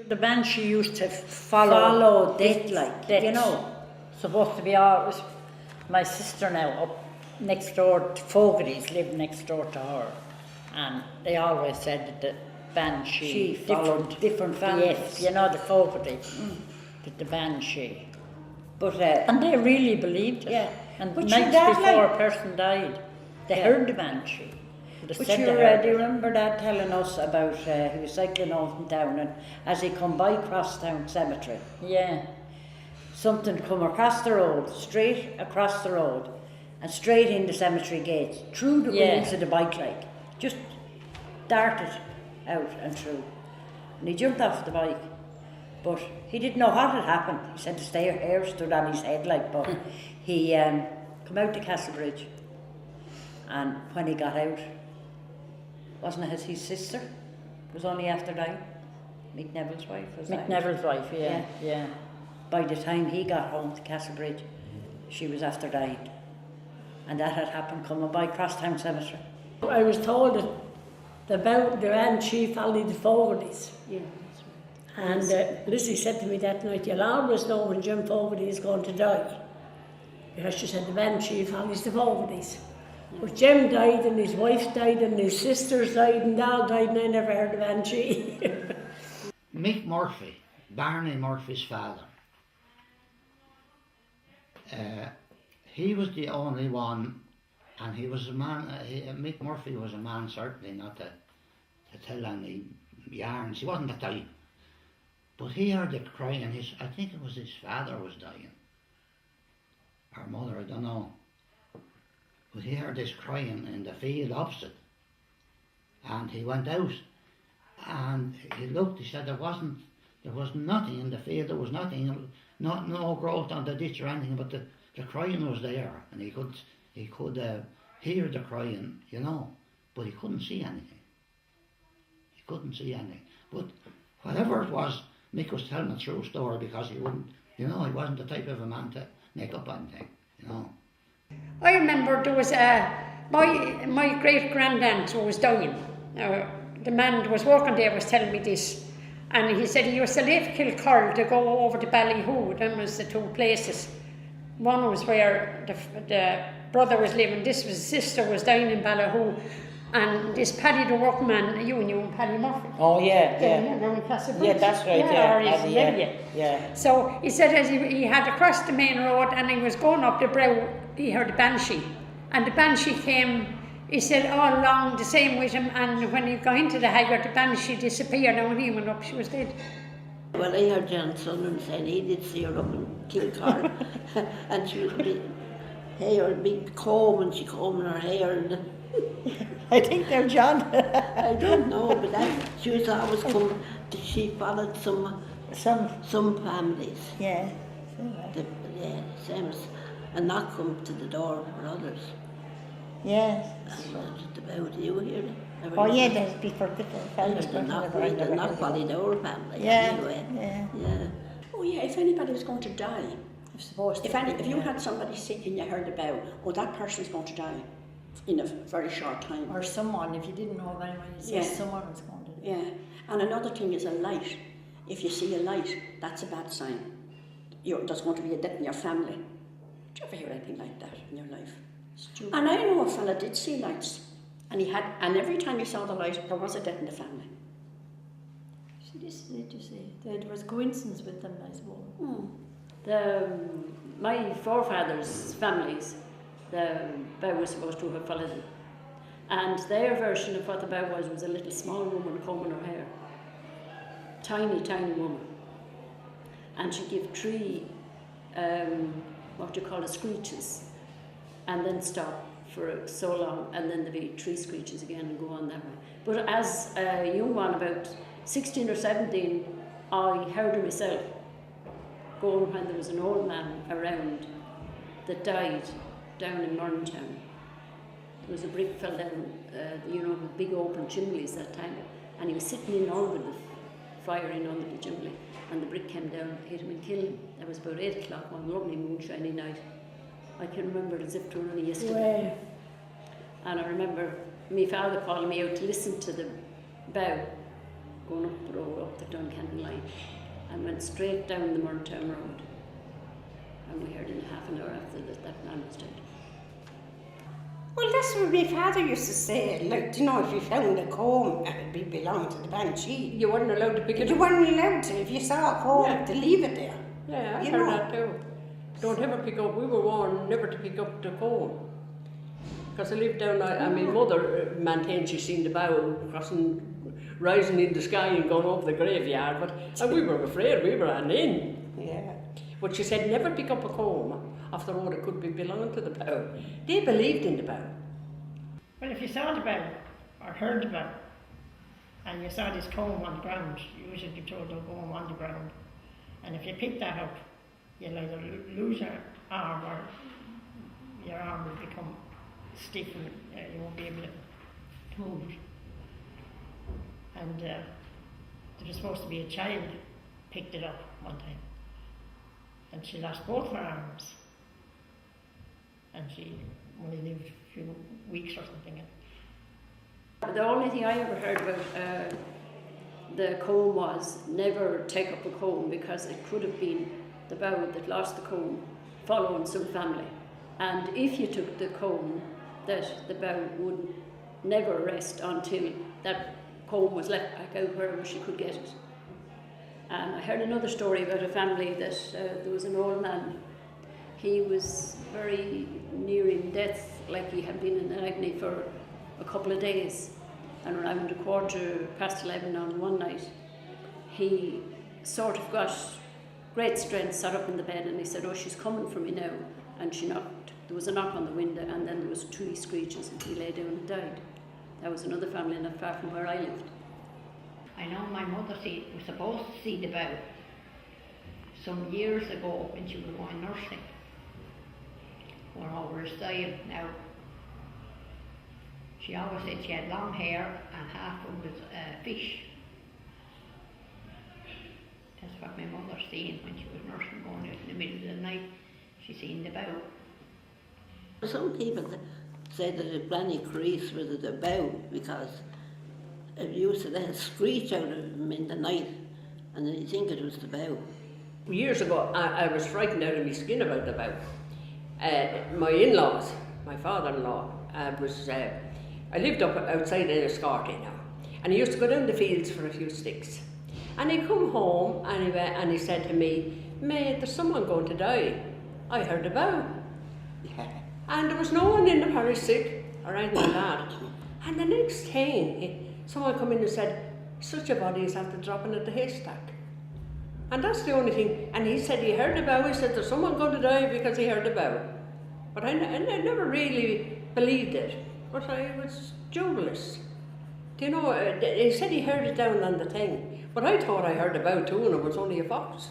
The banshee used to follow death, like, you know. Supposed to be always. My sister now up next door, Fogarty's lived next door to her, and they always said that the banshee followed different families. Yes, you know, the Fogarty, the banshee. But and they really believed it. Yeah. And but nights before a person died, they heard the banshee. But do you remember Dad telling us about he was cycling up and down, and as he come by Crosstown Cemetery, something come across the road, straight across the road, and straight in the cemetery gates, through the wheels of the bike, like, just darted out and through. And he jumped off the bike, but he didn't know what had happened. He said his hair stood on his head, like, but he come out to Castlebridge, and when he got out, wasn't it his sister? It was only after dying. Mick Neville's wife was Mick Neville's wife, yeah. By the time he got home to Castlebridge, she was after dying. And that had happened coming by Crosstown Cemetery. I was told that the banshee followed the Fogartys. Yeah, that's right. And Lizzie said to me that night, you'll always know when Jim Fogarty is going to die. Because she said the banshee follows the Fogartys. But Jim died, and his wife died, and his sisters died, and they all died, and I never heard the banshee. Mick Murphy, Barney Murphy's father, he was the only one, and he was a man, Mick Murphy was a man certainly not to tell any yarns. He wasn't that dying. But he heard the crying, and I think it was his father was dying, or mother, I don't know. But he heard this crying in the field opposite, and he went out, and he looked. He said there was nothing in the field. There was nothing, no growth on the ditch or anything. But the crying was there, and he could hear the crying, you know, but he couldn't see anything. He couldn't see anything. But whatever it was, Mick was telling a true story, because he wouldn't, you know, he wasn't the type of a man to make up anything, you know. I remember there was my great granddad who was dying. The man who was working there was telling me this, and he said he used to leave Kilcurl to go over to Ballyhoo. Them was the two places. One was where the brother was living. This was his sister was dying in Ballyhoo, and this Paddy the workman, you knew Paddy Murphy. Oh yeah. Down in Castlebridge. Yeah, that's right. Yeah. So he said as he had across the main road, and he was going up the brow, he heard a banshee, and the banshee came. He said all along the same with him, and when he got into the haggard, the banshee disappeared, and when he went up, she was dead. Well, I heard John Sunderland saying he did see her up in Kilcar, and she was big hair, big comb, and she combed her hair. And I think they're John. I don't know, but she was always come. She followed some families. Yeah. Same as, and not come to the door for others. Yes. That's about you here. Oh yeah, there's different families. They're not following our family. Yeah. Anyway. Yeah. Oh yeah, if anybody was going to die, if you had somebody sick and you heard about, oh, that person's going to die in a very short time. Or someone, if you didn't know of anyone, you said someone was going to die. Yeah, and another thing is a light. If you see a light, that's a bad sign. There's going to be a death in your family. Did you ever hear anything like that in your life? Stupid. And I know a fella did see lights, and every time he saw the light, there was a death in the family. See, this is it, you see. There was coincidence with them, I suppose. My forefathers' families, the bow was supposed to have followed them. And their version of what the bow was a little small woman combing her hair. Tiny, tiny woman. And she'd give three, screeches, and then stop for so long, and then there'd be three screeches again and go on that way. But as a young one, about 16 or 17, I heard her myself going when there was an old man around that died down in Murntown. There was a brick fell down, with big open chimneys that time, and he was sitting in under the fire in under the chimney, and the brick came down, hit him and killed him. That was about 8 o'clock one lovely moonshiny night. I can remember it as if it were only yesterday. Wow. And I remember my father calling me out to listen to the bow going up the road, up the Duncannon line. went straight down the Murntown Road. And we heard in half an hour after that man was dead. Well, that's what my father used to say. Like, you know, if you found a comb and it belonged to the banshee, You weren't allowed to pick it you up. weren't allowed to, if you saw a comb, to leave it there. Yeah, I You heard know. that too. Don't ever pick up, we were warned never to pick up the comb. Because I lived down, I mean, mother maintained she'd seen the bow crossing, rising in the sky and going over the graveyard, but we were afraid, we were in. Yeah. But she said never pick up a comb off the road, it could be belonging to the bow. They believed in the bow. Well, if you saw the bow, or heard the bow, and you saw this comb on the ground, you should be told to go on the ground. And if you pick that up, you'll either lose your arm or your arm will become stiff and you won't be able to move it. And there was supposed to be a child picked it up one time. And she lost both her arms. And she only lived a few weeks or something. The only thing I ever heard about the comb was never take up a comb, because it could have been the bow that lost the comb following some family. And if you took the comb, that the bow would never rest until that comb was left back out wherever she could get it. And I heard another story about a family that there was an old man. He was very nearing death, like he had been in agony for a couple of days. And around 11:15 on one night, he sort of got great strength, sat up in the bed, and he said, "Oh, she's coming for me now." And she knocked. There was a knock on the window, and then there was 2 screeches, and he lay down and died. That was another family not far from where I lived. I know my mother was supposed to see the bow some years ago when she was going nursing. Going over a stile now. She always said she had long hair and half of it was fish. That's what my mother seen when she was nursing, going out in the middle of the night. She seen the bow. Some people say that the Blanny crease was the bow because it used to then screech out of him in the night, and then you think it was the bow. Years ago, I was frightened out of my skin about the bow. My in-laws, my father-in-law, I lived up outside in Escorty now, and he used to go down the fields for a few sticks. And he'd come home and he said to me, "Mate, there's someone going to die. I heard a bow." And there was no one in the parish sick or anything like that. And the next thing, someone come in and said, "Such a body is after dropping at the haystack." And that's the only thing. And he said he heard a bow. He said there's someone going to die because he heard a bow. But I never really believed it. But I was joyless. Do you know, he said he heard it down on the thing. But I thought I heard a bow too, and it was only a fox.